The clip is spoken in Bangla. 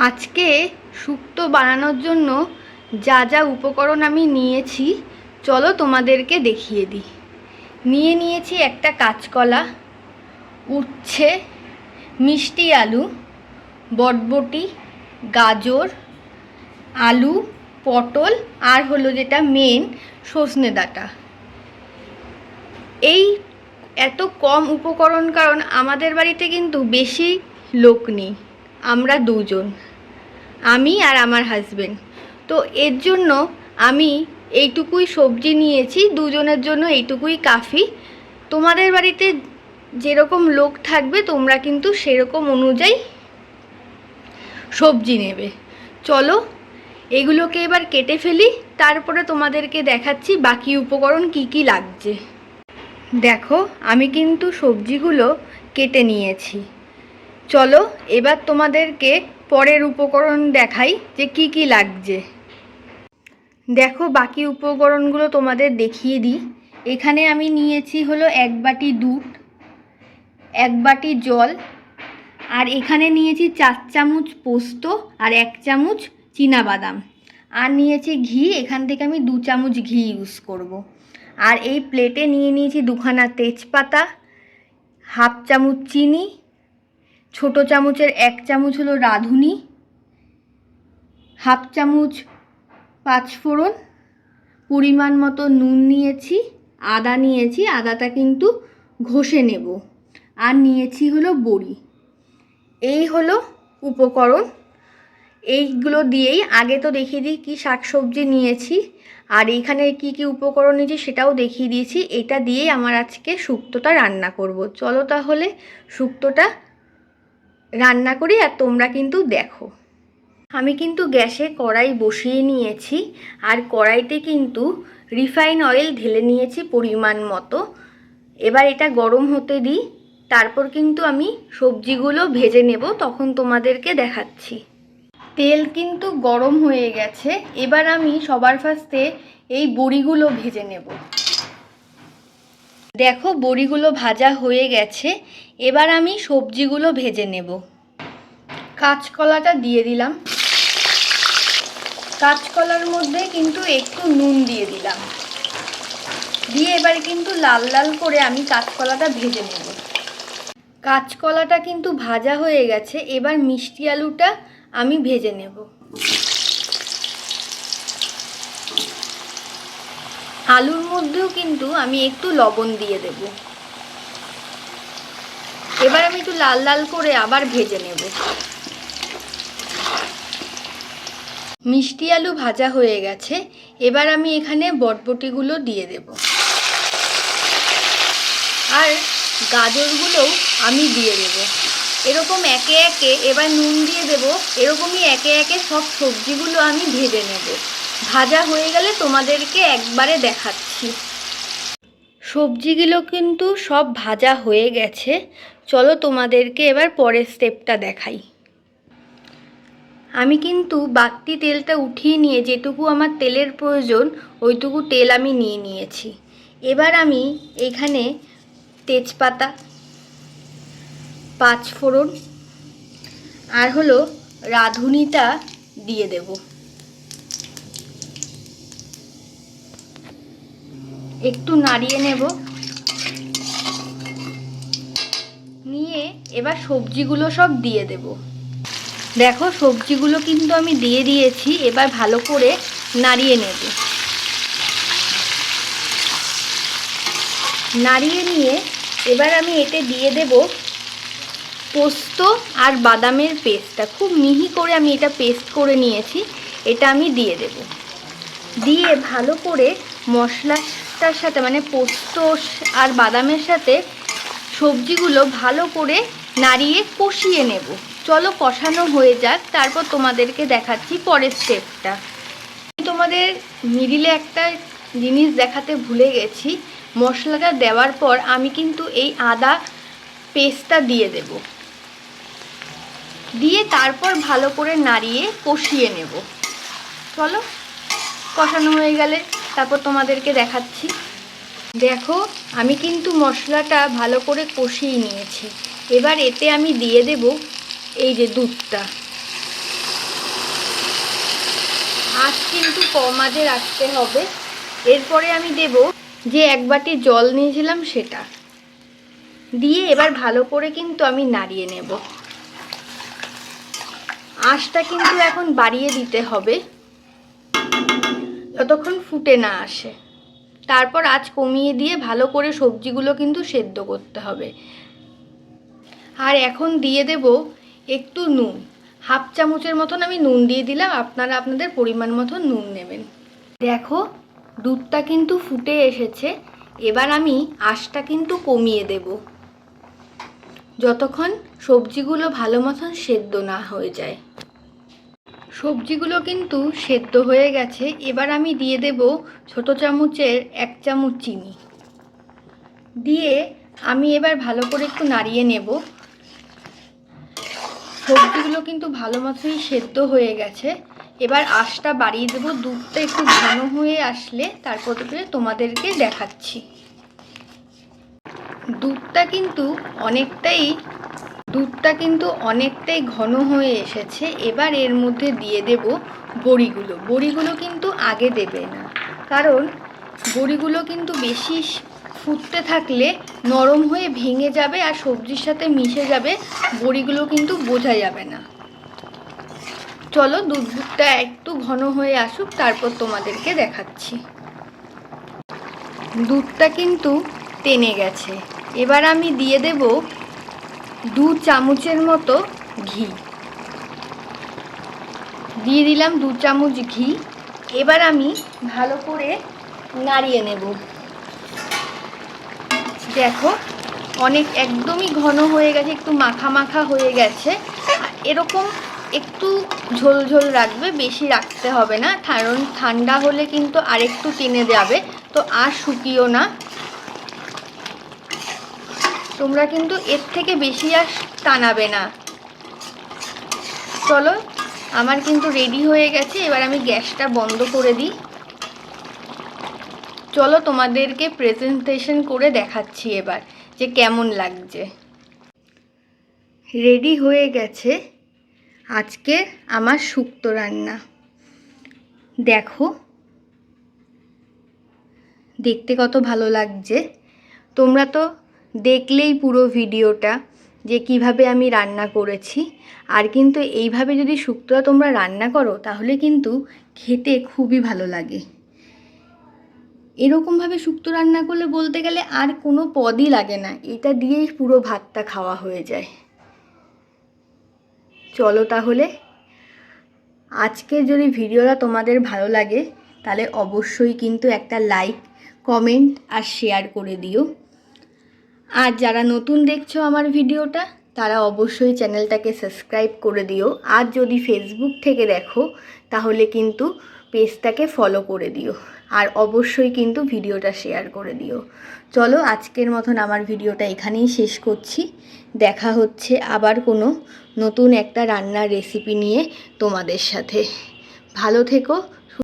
আজকে শুক্তো বানানোর জন্য যা যা উপকরণ আমি নিয়েছি চলো তোমাদেরকে দেখিয়ে দিই। নিয়েছি একটা কাঁচকলা, উচ্ছে, মিষ্টি আলু, বটবটি, গাজর, আলু, পটল আর হলো যেটা মেন সজনে ডাঁটা। এই এত কম উপকরণ কারণ আমাদের বাড়িতে কিন্তু বেশি লোক নেই, আমরা দুজন, আমি আর আমার হাজবেন্ড। তো এর জন্য আমি এইটুকুই সবজি নিয়েছি, দুজনের জন্য এইটুকুই কাফি। তোমাদের বাড়িতে যেরকম লোক থাকবে তোমরা কিন্তু সেরকম অনুযায়ী সবজি নেবে। চলো এগুলোকে এবার কেটে ফেলি, তারপরে তোমাদেরকে দেখাচ্ছি বাকি উপকরণ কি কি লাগছে। দেখো আমি কিন্তু সবজিগুলো কেটে নিয়েছি। চলো এবার তোমাদেরকে পরের উপকরণ দেখাই যে কি কি লাগছে। দেখো বাকি উপকরণগুলো তোমাদের দেখিয়ে দিই। এখানে আমি নিয়েছি হলো 1 বাটি দুধ, 1 বাটি জল, আর এখানে নিয়েছি 4 চামচ পোস্ত আর 1 চামচ চীনাবাদাম, আর নিয়েছি ঘি। এখান থেকে আমি 2 চামচ ঘি ইউজ করব। আর এই প্লেটে নিয়েছি 2খানা তেজপাতা, 1/2 চামচ চিনি, ছোট চামচের 1 চামচ হলো রাঁধুনি, 1/2 চামচ পাঁচফোড়ন, পরিমাণ মতো নুন নিয়েছি, আদা নিয়েছি, আদাটা কিন্তু ঘষে নেব, আর নিয়েছি হলো বড়ি। এই হলো উপকরণ। এইগুলো দিয়েই আগে তো দেখিয়ে দিই কী শাকসবজি নিয়েছি, আর এইখানে কি কি উপকরণ নিয়েছি সেটাও দেখিয়ে দিয়েছি। এটা দিয়েই আমার আজকে শুক্তোটা রান্না করব। চলো তাহলে শুক্তোটা রান্না করি, আর তোমরা কিন্তু দেখো। আমি কিন্তু গ্যাসে কড়াই বসিয়ে নিয়েছি, আর কড়াইতে কিন্তু রিফাইন অয়েল ঢেলে নিয়েছি পরিমাণ মতো। এবার এটা গরম হতে দিই, তারপর কিন্তু আমি সবজিগুলো ভেজে নেব, তখন তোমাদেরকে দেখাচ্ছি। তেল কিন্তু গরম হয়ে গেছে, এবার আমি সবার ফার্স্টে এই বড়িগুলো ভেজে নেব। দেখো বড়িগুলো ভাজা হয়ে গেছে, এবার আমি সবজিগুলো ভেজে নেব। কাঁচকলাটা দিয়ে দিলাম, কাঁচকলার মধ্যে কিন্তু একটু নুন দিয়ে দিলাম, দিয়ে এবার কিন্তু লাল লাল করে আমি কাঁচকলাটা ভেজে নেব। কাঁচকলাটা কিন্তু ভাজা হয়ে গেছে, এবার মিষ্টি আলুটা আমি ভেজে নেব। আলুর মধ্যেও কিন্তু আমি একটু লবণ দিয়ে দেব। এবার আমি একটু লাল লাল করে আবার ভেজে নেব। মিষ্টি আলু ভাজা হয়ে গেছে, এবার আমি এখানে বটবটিগুলো দিয়ে দেব, আর গাজরগুলোও আমি দিয়ে দেব। এরকম একে একে এবার নুন দিয়ে দেব। এরকমই একে একে সব সবজিগুলো আমি ভেজে নেব। ভাজা হয়ে গেলে তোমাদেরকে একবারে দেখাচ্ছি। সবজিগুলো কিন্তু সব ভাজা হয়ে গেছে, চলো তোমাদেরকে এবার পরের স্টেপটা দেখাই। আমি কিন্তু বাড়তি তেলটা উঠিয়ে নিয়ে যেটুকু আমার তেলের প্রয়োজন ওইটুকু তেল আমি নিয়ে নিয়েছি। এবার আমি এখানে তেজপাতা, পাঁচফোড়ন আর হলো রাঁধুনিটা দিয়ে দেব। একটু নাড়িয়ে নেব, নিয়ে এবার সবজিগুলো সব দিয়ে দেব। দেখো সবজিগুলো কিন্তু আমি দিয়ে দিয়েছি, এবার ভালো করে নাড়িয়ে নেব। নাড়িয়ে নিয়ে এবার আমি এতে দিয়ে দেব পোস্ত আর বাদামের পেস্টটা। খুব মিহি করে আমি এটা পেস্ট করে নিয়েছি, এটা আমি দিয়ে দেব। দিয়ে ভালো করে মশলাটার সাথে মানে পোস্ত আর বাদামের সাথে সবজিগুলো ভালো করে নাড়িয়ে কষিয়ে নেব। চলো কষানো হয়ে যাক, তারপর তোমাদেরকে দেখাচ্ছি পরের স্টেপটা। তোমাদের মিডিলে একটা জিনিস দেখাতে ভুলে গেছি। মশলাটা দেওয়ার পর আমি কিন্তু এই আদা পেস্টটা দিয়ে দেব, দিয়ে তারপর ভালো করে নাড়িয়ে কষিয়ে নেব। চলো কষানো হয়ে গেলে তারপর তোমাদেরকে দেখাচ্ছি। দেখো আমি কিন্তু মশলাটা ভালো করে কষিয়ে নিয়েছি। এবার এতে আমি দিয়ে দেব এই যে দুধটা। আঁচ কিন্তু কম আঁচে রাখতে হবে। এরপরে আমি দেব যে 1 বাটি জল নিয়েছিলাম সেটা দিয়ে এবার ভালো করে কিন্তু আমি নাড়িয়ে নেব। আঁচটা কিন্তু এখন বাড়িয়ে দিতে হবে যতক্ষণ ফুটে না আসে। তারপর আঁচ কমিয়ে দিয়ে ভালো করে সবজিগুলো কিন্তু সেদ্ধ করতে হবে। আর এখন দিয়ে দেব একটু নুন, 1/2 চামচের মতন আমি নুন দিয়ে দিলাম। আপনারা আপনাদের পরিমাণ মতো নুন নেবেন। দেখো দুধটা কিন্তু ফুটে এসেছে। এবার আমি আঁচটা কিন্তু কমিয়ে দেব যতক্ষণ সবজিগুলো ভালো মতন সেদ্ধ না হয়ে যায়। সবজিগুলো কিন্তু সেদ্ধ হয়ে গেছে। এবার আমি দিয়ে দেব ছোট চামচের 1 চামচ চিনি দিয়ে আমি এবার ভালো করে একটু নাড়িয়ে নেব। সবজিগুলো কিন্তু ভালো মতোই সেদ্ধ হয়ে গেছে। এবার আঁচটা বাড়িয়ে দেব। দুধটা একটু ঘন হয়ে আসলে তারপর তোমাদেরকে দেখাচ্ছি। দুধটা কিন্তু অনেকটাই ঘন হয়ে এসেছে। এবার এর মধ্যে দিয়ে দেব বড়িগুলো। বড়িগুলো কিন্তু আগে দেবে না, কারণ বড়িগুলো কিন্তু বেশি ফুটতে থাকলে নরম হয়ে ভেঙে যাবে আর সবজির সাথে মিশে যাবে, বড়িগুলো কিন্তু বোঝা যাবে না। চলো দুধটা একটু ঘন হয়ে আসুক, তারপর তোমাদেরকে দেখাচ্ছি। দুধটা কিন্তু টেনে গেছে। এবার আমি দিয়ে দেব 2 চামচের মতো ঘি দিয়ে দিলাম। 2 চামচ ঘি। এবার আমি ভালো করে নাড়িয়ে নেব। দেখো একদমই ঘন হয়ে গেছে, একটু মাখা মাখা হয়ে গেছে। এরকম একটু ঝোল ঝোল রাখবে, বেশি রাখতে হবে না, কারণ ঠান্ডা হলে কিন্তু আরেকটু টেনে যাবে। তো আর শুকিও না, তোমরা কিন্তু এর থেকে বেশি আর টানাবে না। চলো আমার কিন্তু রেডি হয়ে গেছে। এবার আমি গ্যাসটা বন্ধ করে দিই। চলো তোমাদেরকে প্রেজেন্টেশন করে দেখাচ্ছি এবার যে কেমন লাগছে। রেডি হয়ে গেছে আজকে আমার শুক্তো রান্না। দেখো দেখতে কত ভালো লাগছে। তোমরা তো দেখলেই পুরো ভিডিওটা যে কিভাবে আমি রান্না করেছি। আর কিন্তু এইভাবে যদি শুক্তোটা তোমরা রান্না করো তাহলে কিন্তু খেতে খুবই ভালো লাগে। এরকমভাবে শুক্তো রান্না করলে বলতে গেলে আর কোনো পদই লাগে না, এটা দিয়েই পুরো ভাতটা খাওয়া হয়ে যায়। চলো তাহলে আজকের যদি ভিডিওটা তোমাদের ভালো লাগে তাহলে অবশ্যই কিন্তু একটা লাইক, কমেন্ট আর শেয়ার করে দিও। আর যারা নতুন দেখছো আমার ভিডিওটা তারা অবশ্যই চ্যানেলটাকে সাবস্ক্রাইব করে দিও। আর যদি ফেসবুক থেকে দেখো তাহলে কিন্তু পেজটাকে ফলো করে দিও। আর অবশ্যই কিন্তু ভিডিওটা শেয়ার করে দিও। চলো আজকের মতন আমার ভিডিওটা এখানেই শেষ করছি। দেখা হচ্ছে আবার কোনো নতুন একটা রান্নার রেসিপি নিয়ে তোমাদের সাথে। ভালো থেকো,